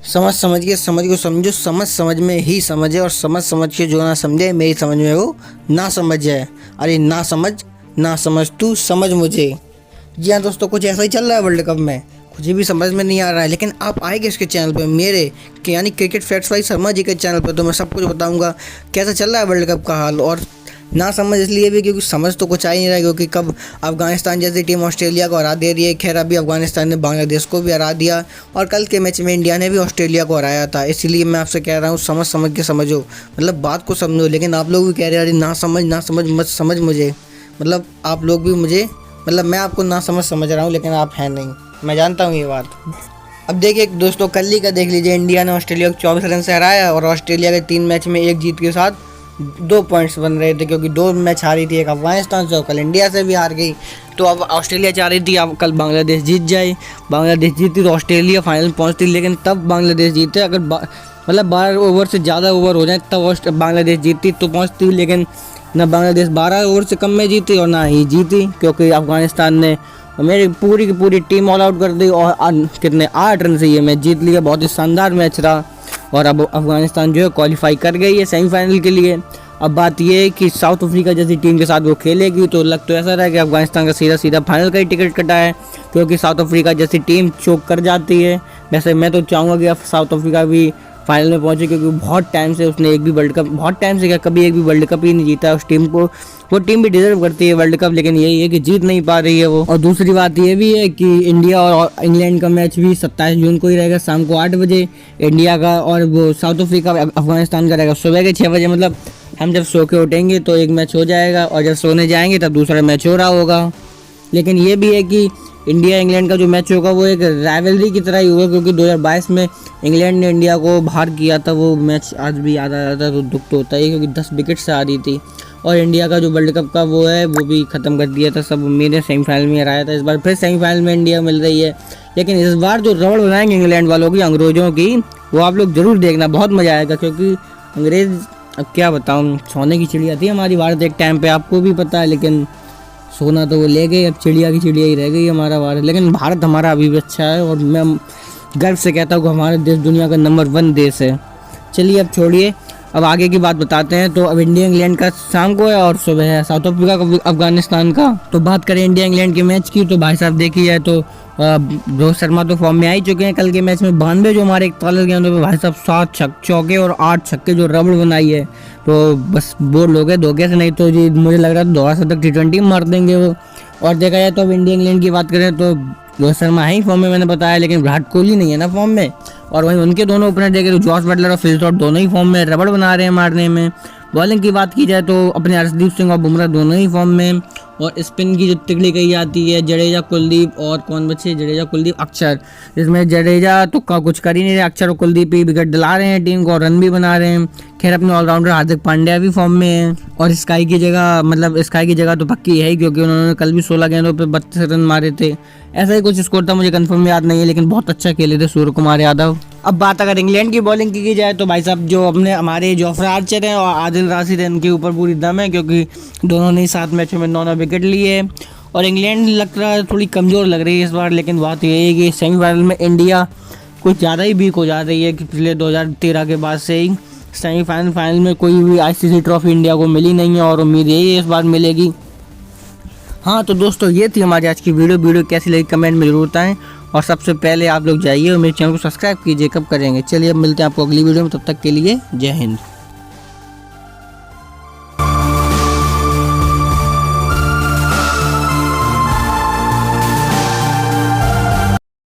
समझ के समझ को समझो, समझ में ही समझे, और समझ के जो ना समझे मेरी समझ में वो ना समझ है। अरे ना समझ तू समझ मुझे। जी हाँ दोस्तों, कुछ ऐसा ही चल रहा है वर्ल्ड कप में, कुछ भी समझ में नहीं आ रहा है। लेकिन आप आएंगे इसके चैनल पे, मेरे यानी cricket facts bye Sharma ji के चैनल पे, तो मैं सब कुछ बताऊंगा कैसा चल रहा है वर्ल्ड कप का हाल। और ना समझ इसलिए भी क्योंकि समझ तो कुछ आ ही नहीं रहा है, क्योंकि कब अफगानिस्तान जैसी टीम ऑस्ट्रेलिया को हरा दे रही है। खैर अभी अफगानिस्तान ने बांग्लादेश को भी हरा दिया, और कल के मैच में इंडिया ने भी ऑस्ट्रेलिया को हराया था। इसलिए मैं आपसे कह रहा हूँ समझ के समझो, मतलब बात को समझो। लेकिन आप लोग भी कह रहे हैं अरे ना समझ मत समझ मुझे, मतलब आप लोग भी मुझे, मतलब मैं आपको ना समझ रहा हूँ, लेकिन आप हैं नहीं, मैं जानता हूँ ये बात। अब देखिए दोस्तों, कल ही का देख लीजिए, इंडिया ने ऑस्ट्रेलिया को 24 रन से हराया, और ऑस्ट्रेलिया के 3 मैच में 1 जीत के साथ 2 पॉइंट्स बन रहे थे, क्योंकि 2 मैच हारी थी, एक अफगानिस्तान से और कल इंडिया से भी हार गई। तो अब ऑस्ट्रेलिया चाह रही थी अब कल बांग्लादेश जीत जाए, बांग्लादेश जीती तो ऑस्ट्रेलिया फाइनल पहुंचती, लेकिन तब बांग्लादेश जीते। अगर मतलब 12 ओवर से ज़्यादा ओवर हो जाए तब बांग्लादेश जीतती तो पहुँचती, लेकिन ना बांग्लादेश 12 ओवर से कम में जीती और ना ही जीती, क्योंकि अफगानिस्तान ने मेरी पूरी की पूरी टीम ऑल आउट कर दी, और कितने 8 रन से ये मैच जीत लिया। बहुत ही शानदार मैच रहा, और अब अफगानिस्तान जो है क्वालिफाई कर गई है सेमीफाइनल के लिए। अब बात यह है कि साउथ अफ्रीका जैसी टीम के साथ वो खेलेगी, तो लग तो ऐसा रहा है कि अफगानिस्तान का सीधा फाइनल का ही टिकट कटा है, क्योंकि साउथ अफ्रीका जैसी टीम चोक कर जाती है। वैसे मैं तो चाहूँगा कि अब साउथ अफ्रीका भी फाइनल में पहुंचे, क्योंकि बहुत टाइम से उसने एक भी वर्ल्ड कप, बहुत टाइम से क्या कभी एक भी वर्ल्ड कप ही नहीं जीता। उस टीम को, वो टीम भी डिजर्व करती है वर्ल्ड कप, लेकिन यही है कि जीत नहीं पा रही है वो। और दूसरी बात ये भी है कि इंडिया और इंग्लैंड का मैच भी 27 जून को ही रहेगा, शाम को 8 बजे इंडिया का, और वो साउथ अफ्रीका अफगानिस्तान का रहेगा सुबह के 6 बजे। मतलब हम जब सो के उठेंगे तो एक मैच हो जाएगा, और जब सोने जाएंगे तब दूसरा मैच हो रहा होगा। लेकिन ये भी है कि इंडिया इंग्लैंड का जो मैच होगा वो एक राइवलरी की तरह ही होगा, क्योंकि 2022 में इंग्लैंड ने इंडिया को बाहर किया था। वो मैच आज भी याद आ जाता है तो दुख तो होता है, क्योंकि 10 विकेट से हारी थी। और इंडिया का जो वर्ल्ड कप का वो है वो भी ख़त्म कर दिया था, सब उम्मीदें सेमीफाइनल में हराया था। इस बार फिर सेमीफाइनल में इंडिया मिल रही है, लेकिन इस बार जो रबड़ बनाएंगे इंग्लैंड वालों की, अंग्रेज़ों की, वो आप लोग ज़रूर देखना, बहुत मज़ा आएगा। क्योंकि अंग्रेज़, अब क्या बताऊँ, सोने की चिड़िया थी हमारी भारत एक टाइम पर, आपको भी पता है, लेकिन सोना तो वो ले गए, अब चिड़िया की चिड़िया ही रह गई हमारा भारत। लेकिन भारत हमारा अभी भी अच्छा है, और मैं गर्व से कहता हूँ कि हमारा देश दुनिया का नंबर 1 देश है। चलिए अब छोड़िए, अब आगे की बात बताते हैं। तो अब इंडिया इंग्लैंड का शाम को है, और सुबह है साउथ अफ्रीका का अफगानिस्तान का। तो बात करें इंडिया इंग्लैंड के मैच की, तो भाई साहब देखी जाए तो रोहित शर्मा तो फॉर्म में आ ही चुके हैं। कल के मैच में 92 जो हमारे 41 गेंदों पे भाई साहब 7 चौके और 8 छक्के जो रबड़ बनाई है, तो बस बोर हो गए धोखे से, नहीं तो जी मुझे लग रहा था 2 तक T20 मार देंगे वो। और देखा जाए तो अब इंडिया इंग्लैंड की बात करें तो रोहित शर्मा है ही फॉर्म में, मैंने बताया, लेकिन विराट कोहली नहीं है ना फॉर्म में। और वहीं उनके दोनों ओपनर देखे तो जॉस बटलर और फिल शॉट दोनों ही फॉर्म में, रबड़ बना रहे हैं मारने में। बॉलिंग की बात की जाए तो अपने अर्शदीप सिंह और बुमराह दोनों ही फॉर्म में। और स्पिन की जो तिगड़ी कही जाती है, जडेजा कुलदीप और कौन बचे, जडेजा कुलदीप अक्षर, जिसमें जडेजा तो कुछ कर ही नहीं रहे, अक्षर और कुलदीप ही विकेट दिला रहे हैं टीम को और रन भी बना रहे हैं। खैर अपने ऑलराउंडर हार्दिक पांड्या भी फॉर्म में है, और स्काई की जगह तो पक्की है ही, क्योंकि उन्होंने कल भी 16 गेंदों पे 32 रन मारे थे। ऐसा ही कुछ स्कोर था, मुझे कंफर्म याद नहीं है, लेकिन बहुत अच्छा खेले थे सूर्य कुमार यादव। अब बात अगर इंग्लैंड की बॉलिंग की जाए तो भाई साहब जो अपने हमारे जोफ्रा आर्चर हैं और आदिल राशिद हैं, इनके ऊपर पूरी दम है, क्योंकि दोनों ने 7 मैचों में 9 विकेट लिए। और इंग्लैंड लग रहा है थोड़ी कमज़ोर लग रही है इस बार, लेकिन बात यही है कि सेमीफाइनल में इंडिया कुछ ज़्यादा ही वीक हो जा रही है कि पिछले 2013 के बाद से ही फाइनल में कोई भी ICC ट्रॉफी इंडिया को मिली नहीं है, और उम्मीद यही है इस बार मिलेगी। हाँ तो दोस्तों, ये थी हमारी आज की वीडियो कैसी लगी कमेंट में जरूर बताएं, और सबसे पहले आप लोग जाइए और मेरे चैनल को सब्सक्राइब कीजिए। कब करेंगे, चलिए अब मिलते हैं आपको अगली वीडियो में, तब तक के लिए जय हिंद।